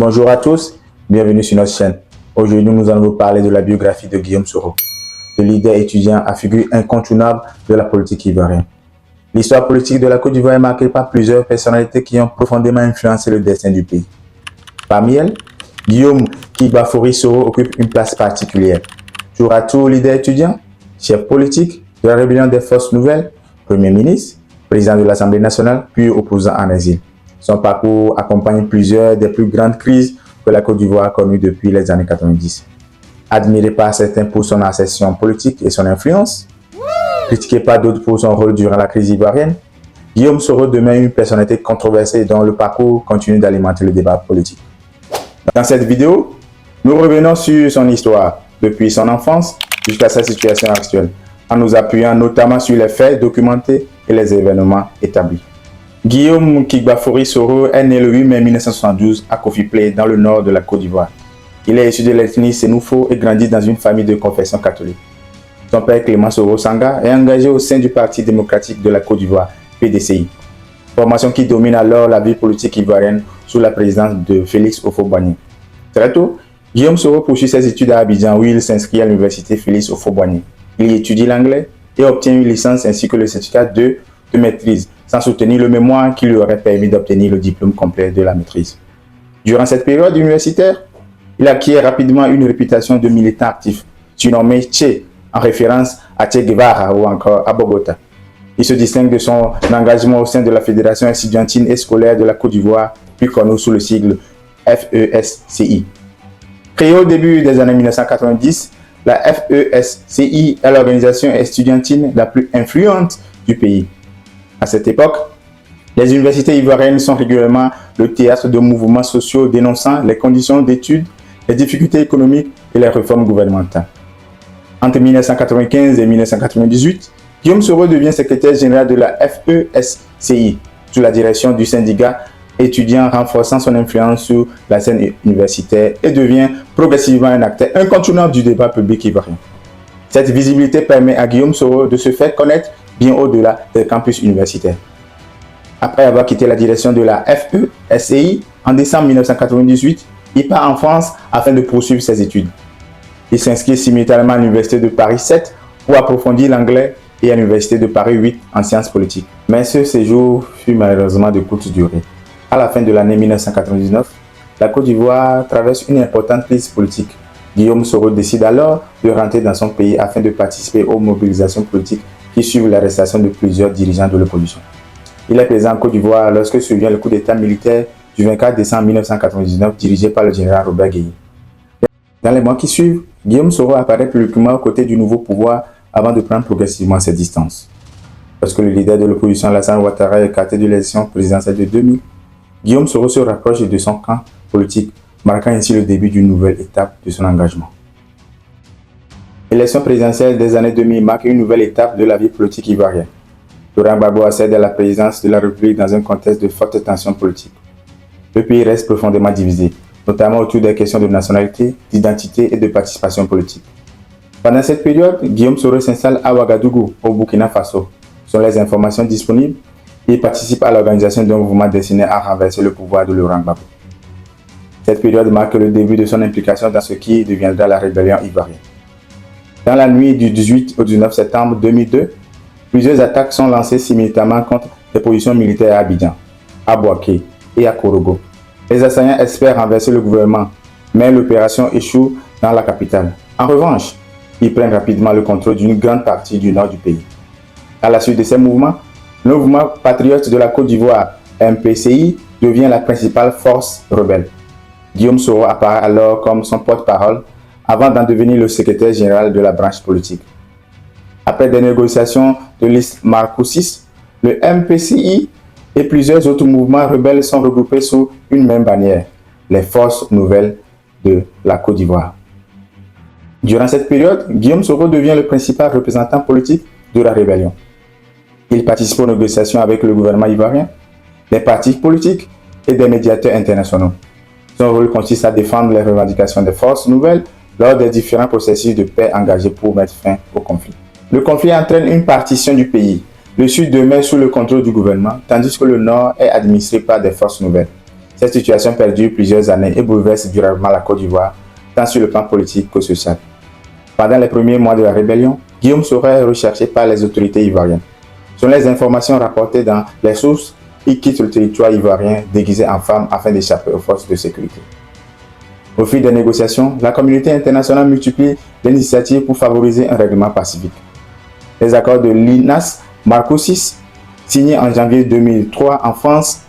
Bonjour à tous, bienvenue sur notre chaîne. Aujourd'hui, nous allons vous parler de la biographie de Guillaume Soro, le leader étudiant à figure incontournable de la politique ivoirienne. L'histoire politique de la Côte d'Ivoire est marquée par plusieurs personnalités qui ont profondément influencé le destin du pays. Parmi elles, Guillaume Kigba-Fori Soro occupe une place particulière. Tour à tour leader étudiant, chef politique de la rébellion des Forces Nouvelles, Premier ministre, président de l'Assemblée nationale, puis opposant en exil. Son parcours accompagne plusieurs des plus grandes crises que la Côte d'Ivoire a connues depuis les années 90. Admiré par certains pour son accession politique et son influence, critiqué par d'autres pour son rôle durant la crise ivoirienne, Guillaume Soro demeure une personnalité controversée dont le parcours continue d'alimenter le débat politique. Dans cette vidéo, nous revenons sur son histoire, depuis son enfance jusqu'à sa situation actuelle, en nous appuyant notamment sur les faits documentés et les événements établis. Guillaume Kigba-Fori Soro est né le 8 mai 1972 à Kofi Plé, dans le nord de la Côte d'Ivoire. Il est issu de l'ethnie Sénoufo et grandit dans une famille de confession catholique. Son père Clément Soro Sanga est engagé au sein du Parti démocratique de la Côte d'Ivoire, PDCI, formation qui domine alors la vie politique ivoirienne sous la présidence de Félix Houphouët-Boigny. Très tôt, Guillaume Soro poursuit ses études à Abidjan où il s'inscrit à l'université Félix Houphouët-Boigny. Il y étudie l'anglais et obtient une licence ainsi que le certificat de maîtrise, sans soutenir le mémoire qui lui aurait permis d'obtenir le diplôme complet de la maîtrise. Durant cette période universitaire, il acquiert rapidement une réputation de militant actif, surnommé Che, en référence à Che Guevara ou encore à Bogota. Il se distingue de son engagement au sein de la Fédération estudiantine et scolaire de la Côte d'Ivoire, plus connue sous le sigle FESCI. Créée au début des années 1990, la FESCI est l'organisation estudiantine la plus influente du pays. À cette époque, les universités ivoiriennes sont régulièrement le théâtre de mouvements sociaux dénonçant les conditions d'études, les difficultés économiques et les réformes gouvernementales. Entre 1995 et 1998, Guillaume Soro devient secrétaire général de la FESCI sous la direction du syndicat étudiant, renforçant son influence sur la scène universitaire et devient progressivement un acteur incontournable du débat public ivoirien. Cette visibilité permet à Guillaume Soro de se faire connaître bien au-delà des campus universitaires. Après avoir quitté la direction de la FESCI en décembre 1998, il part en France afin de poursuivre ses études. Il s'inscrit simultanément à l'université de Paris 7 pour approfondir l'anglais et à l'université de Paris 8 en sciences politiques. Mais ce séjour fut malheureusement de courte durée. À la fin de l'année 1999, la Côte d'Ivoire traverse une importante crise politique. Guillaume Soro décide alors de rentrer dans son pays afin de participer aux mobilisations politiques qui suivent l'arrestation de plusieurs dirigeants de l'opposition. Il est présent en Côte d'Ivoire lorsque survient le coup d'État militaire du 24 décembre 1999 dirigé par le général Robert Gueye. Dans les mois qui suivent, Guillaume Soro apparaît publiquement aux côtés du nouveau pouvoir avant de prendre progressivement ses distances. Lorsque le leader de l'opposition Alassane Ouattara est écarté de l'élection présidentielle de 2000, Guillaume Soro se rapproche de son camp politique, marquant ainsi le début d'une nouvelle étape de son engagement. L'élection présidentielle des années 2000 marque une nouvelle étape de la vie politique ivoirienne. Laurent Gbagbo accède à la présidence de la République dans un contexte de forte tension politique. Le pays reste profondément divisé, notamment autour des questions de nationalité, d'identité et de participation politique. Pendant cette période, Guillaume Soro s'installe à Ouagadougou, au Burkina Faso. Selon les informations disponibles, il participe à l'organisation d'un mouvement destiné à renverser le pouvoir de Laurent Gbagbo. Cette période marque le début de son implication dans ce qui deviendra la rébellion ivoirienne. Dans la nuit du 18 au 19 septembre 2002, plusieurs attaques sont lancées simultanément contre les positions militaires à Abidjan, à Bouaké et à Korogo. Les assaillants espèrent renverser le gouvernement, mais l'opération échoue dans la capitale. En revanche, ils prennent rapidement le contrôle d'une grande partie du nord du pays. À la suite de ces mouvements, le mouvement patriote de la Côte d'Ivoire, MPCI, devient la principale force rebelle. Guillaume Soro apparaît alors comme son porte-parole avant d'en devenir le secrétaire général de la branche politique. Après des négociations de liste Marcoussis, le MPCI et plusieurs autres mouvements rebelles sont regroupés sous une même bannière, les Forces Nouvelles de la Côte d'Ivoire. Durant cette période, Guillaume Soro devient le principal représentant politique de la rébellion. Il participe aux négociations avec le gouvernement ivoirien, les partis politiques et des médiateurs internationaux. Son rôle consiste à défendre les revendications des forces nouvelles lors des différents processus de paix engagés pour mettre fin au conflit. Le conflit entraîne une partition du pays. Le sud demeure sous le contrôle du gouvernement, tandis que le nord est administré par des forces nouvelles. Cette situation perdure plusieurs années et bouleverse durablement la Côte d'Ivoire, tant sur le plan politique que social. Pendant les premiers mois de la rébellion, Guillaume Soro est recherché par les autorités ivoiriennes. Selon les informations rapportées dans les sources, il quitte le territoire ivoirien déguisé en femme afin d'échapper aux forces de sécurité. Au fil des négociations, la communauté internationale multiplie les initiatives pour favoriser un règlement pacifique. Les accords de Linas Marcoussis, signés en janvier 2003 en France,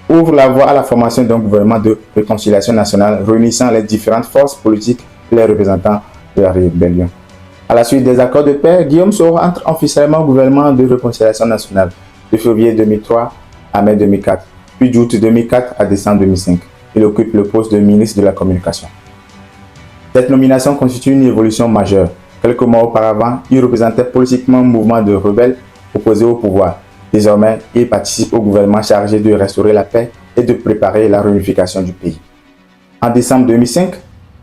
ouvrent la voie à la formation d'un gouvernement de réconciliation nationale réunissant les différentes forces politiques et les représentants de la rébellion. À la suite des accords de paix, Guillaume Soro entre officiellement au gouvernement de réconciliation nationale de février 2003 à mai 2004, puis d'août 2004 à décembre 2005. Il occupe le poste de ministre de la Communication. Cette nomination constitue une évolution majeure. Quelques mois auparavant, il représentait politiquement un mouvement de rebelles opposés au pouvoir. Désormais, il participe au gouvernement chargé de restaurer la paix et de préparer la réunification du pays. En décembre 2005,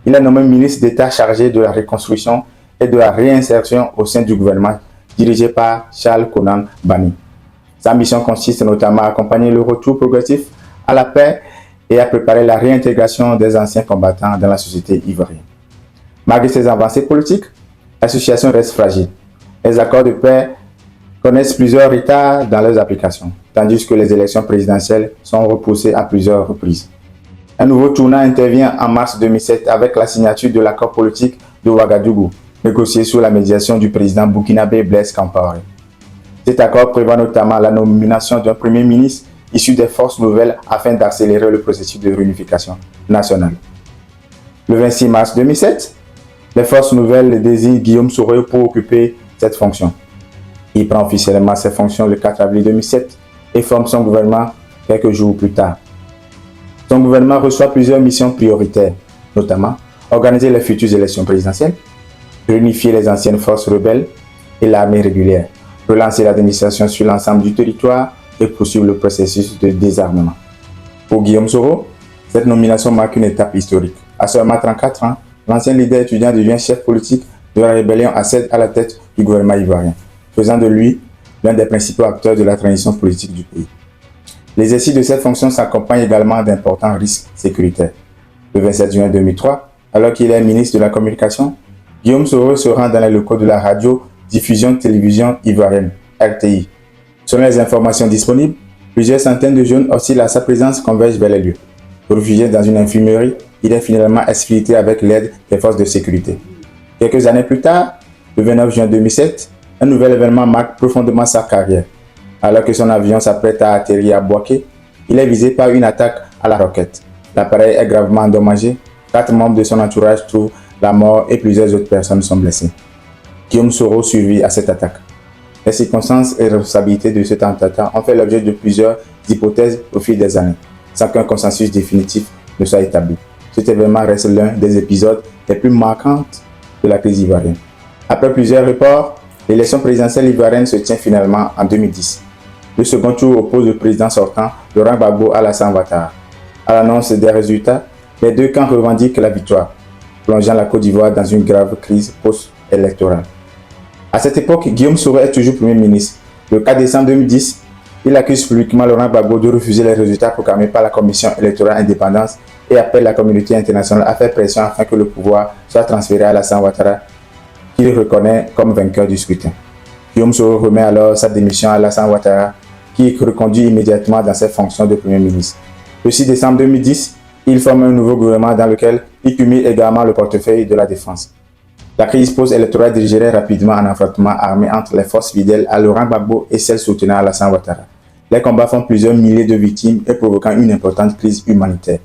il est nommé ministre d'État chargé de la reconstruction et de la réinsertion au sein du gouvernement dirigé par Charles Konan Banny. Sa mission consiste notamment à accompagner le retour progressif à la paix et à préparer la réintégration des anciens combattants dans la société ivoirienne. Malgré ces avancées politiques, l'association reste fragile. Les accords de paix connaissent plusieurs retards dans leurs applications, tandis que les élections présidentielles sont repoussées à plusieurs reprises. Un nouveau tournant intervient en mars 2007 avec la signature de l'accord politique de Ouagadougou, négocié sous la médiation du président burkinabé Blaise Compaoré. Cet accord prévoit notamment la nomination d'un premier ministre issu des forces nouvelles afin d'accélérer le processus de réunification nationale. Le 26 mars 2007, les forces nouvelles désignent Guillaume Soro pour occuper cette fonction. Il prend officiellement ses fonctions le 4 avril 2007 et forme son gouvernement quelques jours plus tard. Son gouvernement reçoit plusieurs missions prioritaires, notamment organiser les futures élections présidentielles, réunifier les anciennes forces rebelles et l'armée régulière, relancer l'administration sur l'ensemble du territoire et poursuivre le processus de désarmement. Pour Guillaume Soro, cette nomination marque une étape historique. À seulement 34 ans, l'ancien leader étudiant devient chef politique de la rébellion accède à la tête du gouvernement ivoirien, faisant de lui l'un des principaux acteurs de la transition politique du pays. L'exercice de cette fonction s'accompagne également d'importants risques sécuritaires. Le 27 juin 2003, alors qu'il est ministre de la Communication, Guillaume Soro se rend dans les locaux de la radio-diffusion télévision ivoirienne, RTI. Selon les informations disponibles, plusieurs centaines de jeunes oscillent à sa présence convergent vers les lieux. Réfugié dans une infirmerie, il est finalement exfiltré avec l'aide des forces de sécurité. Quelques années plus tard, le 29 juin 2007, un nouvel événement marque profondément sa carrière. Alors que son avion s'apprête à atterrir à Bouaké, il est visé par une attaque à la roquette. L'appareil est gravement endommagé, 4 membres de son entourage trouvent la mort et plusieurs autres personnes sont blessées. Guillaume Soro survit à cette attaque. Les circonstances et responsabilités de cet attentat ont fait l'objet de plusieurs hypothèses au fil des années, sans qu'un consensus définitif ne soit établi. Cet événement reste l'un des épisodes les plus marquants de la crise ivoirienne. Après plusieurs reports, l'élection présidentielle ivoirienne se tient finalement en 2010. Le second tour oppose le président sortant, Laurent Gbagbo, à Alassane Ouattara. À l'annonce des résultats, les deux camps revendiquent la victoire, plongeant la Côte d'Ivoire dans une grave crise post-électorale. À cette époque, Guillaume Soro est toujours Premier ministre. Le 4 décembre 2010, il accuse publiquement Laurent Gbagbo de refuser les résultats proclamés par la Commission électorale indépendante et appelle la communauté internationale à faire pression afin que le pouvoir soit transféré à Alassane Ouattara, qu'il reconnaît comme vainqueur du scrutin. Guillaume Soro remet alors sa démission à Alassane Ouattara, qui reconduit immédiatement dans ses fonctions de Premier ministre. Le 6 décembre 2010, il forme un nouveau gouvernement dans lequel il cumule également le portefeuille de la défense. La crise post-électorale dirigerait rapidement un affrontement armé entre les forces fidèles à Laurent Gbagbo et celles soutenant Alassane Ouattara. Les combats font plusieurs milliers de victimes et provoquant une importante crise humanitaire.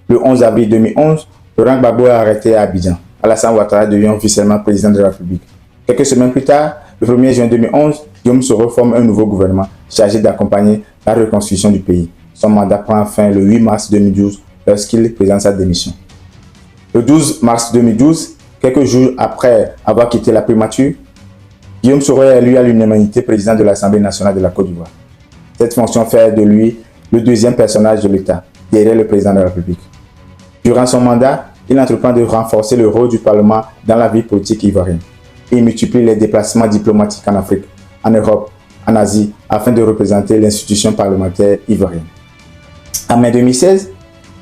Le 11 avril 2011, Laurent Gbagbo est arrêté à Abidjan. Alassane Ouattara devient officiellement président de la République. Quelques semaines plus tard, le 1er juin 2011, Guillaume Soro forme un nouveau gouvernement chargé d'accompagner la reconstruction du pays. Son mandat prend fin le 8 mars 2012 lorsqu'il présente sa démission. Le 12 mars 2012, quelques jours après avoir quitté la primature, Guillaume Soro est élu à l'unanimité président de l'Assemblée nationale de la Côte d'Ivoire. Cette fonction fait de lui le deuxième personnage de l'État, derrière le président de la République. Durant son mandat, il entreprend de renforcer le rôle du Parlement dans la vie politique ivoirienne. Il multiplie les déplacements diplomatiques en Afrique, en Europe, en Asie, afin de représenter l'institution parlementaire ivoirienne. En mai 2016,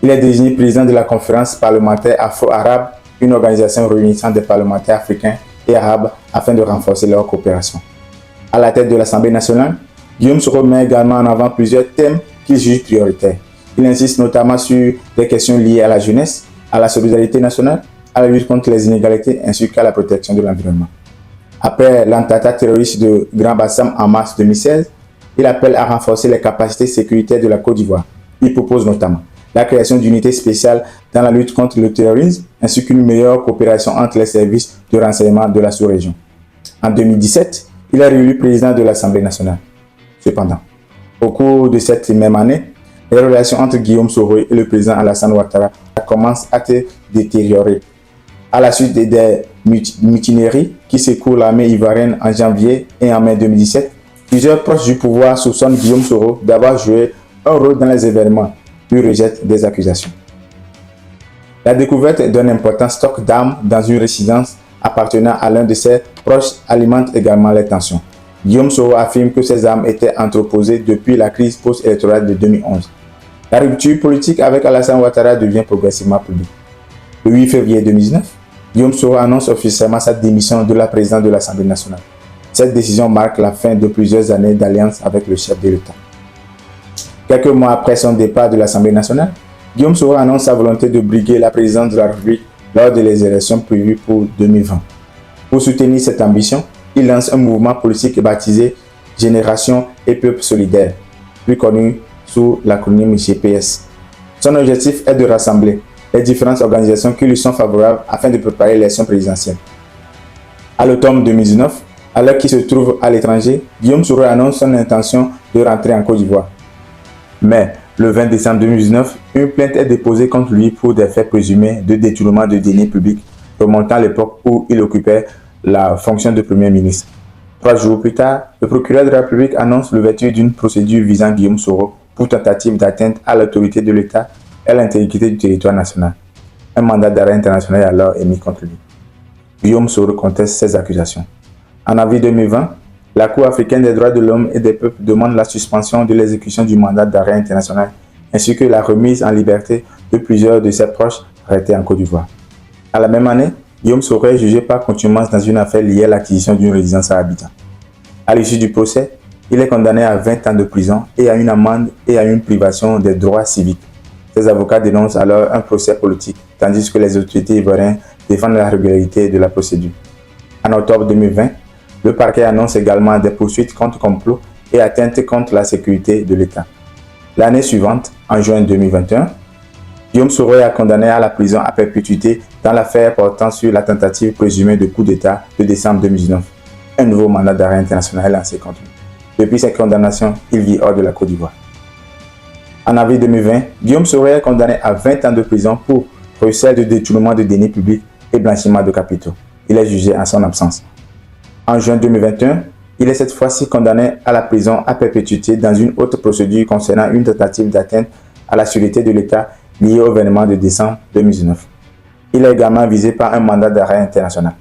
Il est désigné président de la conférence parlementaire afro-arabe, une organisation réunissant des parlementaires africains et arabes afin de renforcer leur coopération. À la tête de l'Assemblée nationale, Guillaume Soro met également en avant plusieurs thèmes qu'il juge prioritaires. Il insiste notamment sur des questions liées à la jeunesse, à la solidarité nationale, à la lutte contre les inégalités ainsi qu'à la protection de l'environnement. Après l'attentat terroriste de Grand Bassam en mars 2016, il appelle à renforcer les capacités sécuritaires de la Côte d'Ivoire. Il propose notamment la création d'unités spéciales dans la lutte contre le terrorisme ainsi qu'une meilleure coopération entre les services de renseignement de la sous-région. En 2017, il est réélu président de l'Assemblée nationale. Cependant, au cours de cette même année, les relations entre Guillaume Soro et le président Alassane Ouattara commencent à se détériorer. À la suite des mutineries qui secouent l'armée ivoirienne en janvier et en mai 2017, plusieurs proches du pouvoir soupçonnent Guillaume Soro d'avoir joué un rôle dans les événements. Lui rejette des accusations. La découverte d'un important stock d'armes dans une résidence appartenant à l'un de ses proches alimente également les tensions. Guillaume Soro affirme que ces armes étaient entreposées depuis la crise post-électorale de 2011. La rupture politique avec Alassane Ouattara devient progressivement publique. Le 8 février 2019, Guillaume Soro annonce officiellement sa démission de la présidence de l'Assemblée nationale. Cette décision marque la fin de plusieurs années d'alliance avec le chef de l'État. Quelques mois après son départ de l'Assemblée nationale, Guillaume Soro annonce sa volonté de briguer la présidence de la République lors des élections prévues pour 2020. Pour soutenir cette ambition, il lance un mouvement politique baptisé Génération et Peuple Solidaire, plus connu sous l'acronyme GPS. Son objectif est de rassembler les différentes organisations qui lui sont favorables afin de préparer l'élection présidentielle. À l'automne 2019, alors qu'il se trouve à l'étranger, Guillaume Soro annonce son intention de rentrer en Côte d'Ivoire. Mais le 20 décembre 2019, une plainte est déposée contre lui pour des faits présumés de détournement de deniers publics remontant à l'époque où il occupait la fonction de Premier ministre. 3 jours plus tard, le procureur de la République annonce l'ouverture d'une procédure visant Guillaume Soro pour tentative d'atteinte à l'autorité de l'État et à l'intégrité du territoire national. Un mandat d'arrêt international est alors émis contre lui. Guillaume Soro conteste ces accusations. En avril 2020, la Cour africaine des droits de l'homme et des peuples demande la suspension de l'exécution du mandat d'arrêt international ainsi que la remise en liberté de plusieurs de ses proches arrêtés en Côte d'Ivoire. À la même année, Guillaume Soro est jugé par contumace dans une affaire liée à l'acquisition d'une résidence à Abidjan. À l'issue du procès, il est condamné à 20 ans de prison et à une amende et à une privation des droits civiques. Ses avocats dénoncent alors un procès politique, tandis que les autorités ivoiriennes défendent la régularité de la procédure. En octobre 2020, le parquet annonce également des poursuites contre complot et atteinte contre la sécurité de l'État. L'année suivante, en juin 2021, Guillaume Soro est condamné à la prison à perpétuité dans l'affaire portant sur la tentative présumée de coup d'État de décembre 2019. Un nouveau mandat d'arrêt international est lancé contre lui. Depuis cette condamnation, il vit hors de la Côte d'Ivoire. En avril 2020, Guillaume Soro est condamné à 20 ans de prison pour recel de détournement de deniers publics et blanchiment de capitaux. Il est jugé en son absence. En juin 2021, il est cette fois-ci condamné à la prison à perpétuité dans une autre procédure concernant une tentative d'atteinte à la sûreté de l'État liée au événement de décembre 2019. Il est également visé par un mandat d'arrêt international.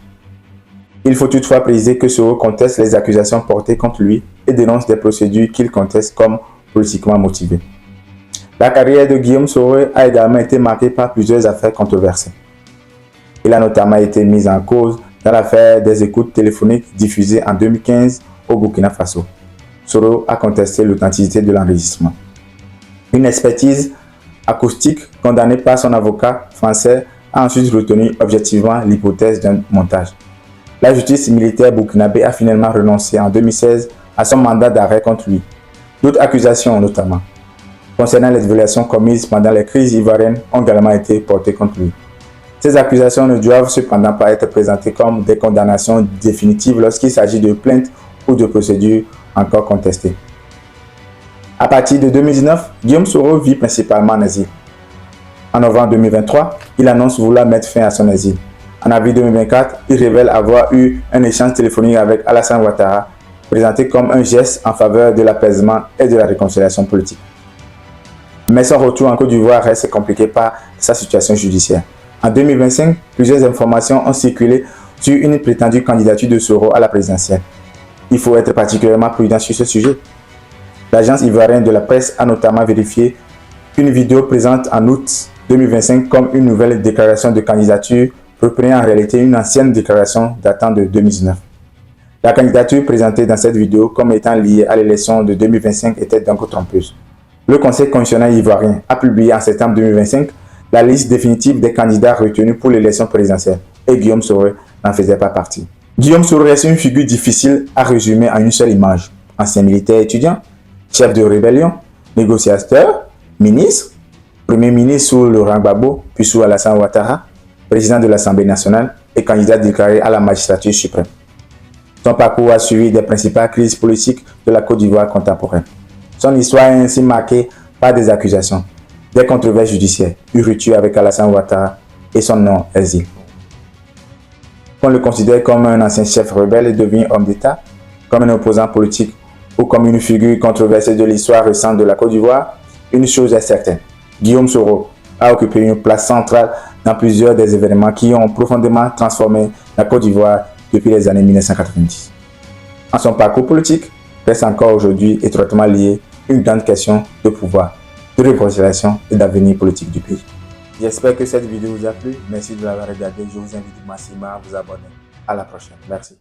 Il faut toutefois préciser que Soro conteste les accusations portées contre lui et dénonce des procédures qu'il conteste comme politiquement motivées. La carrière de Guillaume Soro a également été marquée par plusieurs affaires controversées. Il a notamment été mis en cause dans l'affaire des écoutes téléphoniques diffusées en 2015 au Burkina Faso. Soro a contesté l'authenticité de l'enregistrement. Une expertise acoustique condamnée par son avocat français a ensuite retenu objectivement l'hypothèse d'un montage. La justice militaire burkinabé a finalement renoncé en 2016 à son mandat d'arrêt contre lui. D'autres accusations notamment concernant les violations commises pendant les crises ivoiriennes ont également été portées contre lui. Ces accusations ne doivent cependant pas être présentées comme des condamnations définitives lorsqu'il s'agit de plaintes ou de procédures encore contestées. À partir de 2019, Guillaume Soro vit principalement en exil. En novembre 2023, il annonce vouloir mettre fin à son exil. En avril 2024, il révèle avoir eu un échange téléphonique avec Alassane Ouattara, présenté comme un geste en faveur de l'apaisement et de la réconciliation politique. Mais son retour en Côte d'Ivoire reste compliqué par sa situation judiciaire. En 2025, plusieurs informations ont circulé sur une prétendue candidature de Soro à la présidentielle. Il faut être particulièrement prudent sur ce sujet. L'agence ivoirienne de la presse a notamment vérifié Une vidéo présente en août 2025 comme une nouvelle déclaration de candidature reprenait en réalité une ancienne déclaration datant de 2019. La candidature présentée dans cette vidéo comme étant liée à l'élection de 2025 était donc trompeuse. Le Conseil constitutionnel ivoirien a publié en septembre 2025 la liste définitive des candidats retenus pour l'élection présidentielle et Guillaume Soro n'en faisait pas partie. Guillaume Soro reste une figure difficile à résumer en une seule image. Ancien militaire étudiant, chef de rébellion, négociateur, ministre, premier ministre sous Laurent Gbagbo, puis sous Alassane Ouattara, président de l'Assemblée nationale et candidat déclaré à la magistrature suprême. Son parcours a suivi des principales crises politiques de la Côte d'Ivoire contemporaine. Son histoire est ainsi marquée par des accusations, des controverses judiciaires, une rupture avec Alassane Ouattara et son non-exil. Qu'on le considère comme un ancien chef rebelle et devient homme d'État, comme un opposant politique ou comme une figure controversée de l'histoire récente de la Côte d'Ivoire, une chose est certaine, Guillaume Soro a occupé une place centrale dans plusieurs des événements qui ont profondément transformé la Côte d'Ivoire depuis les années 1990. En son parcours politique, reste encore aujourd'hui étroitement lié une grande question de pouvoir, de réconciliation et d'avenir politique du pays. J'espère que cette vidéo vous a plu. Merci de l'avoir regardée. Je vous invite massivement à vous abonner. À la prochaine. Merci.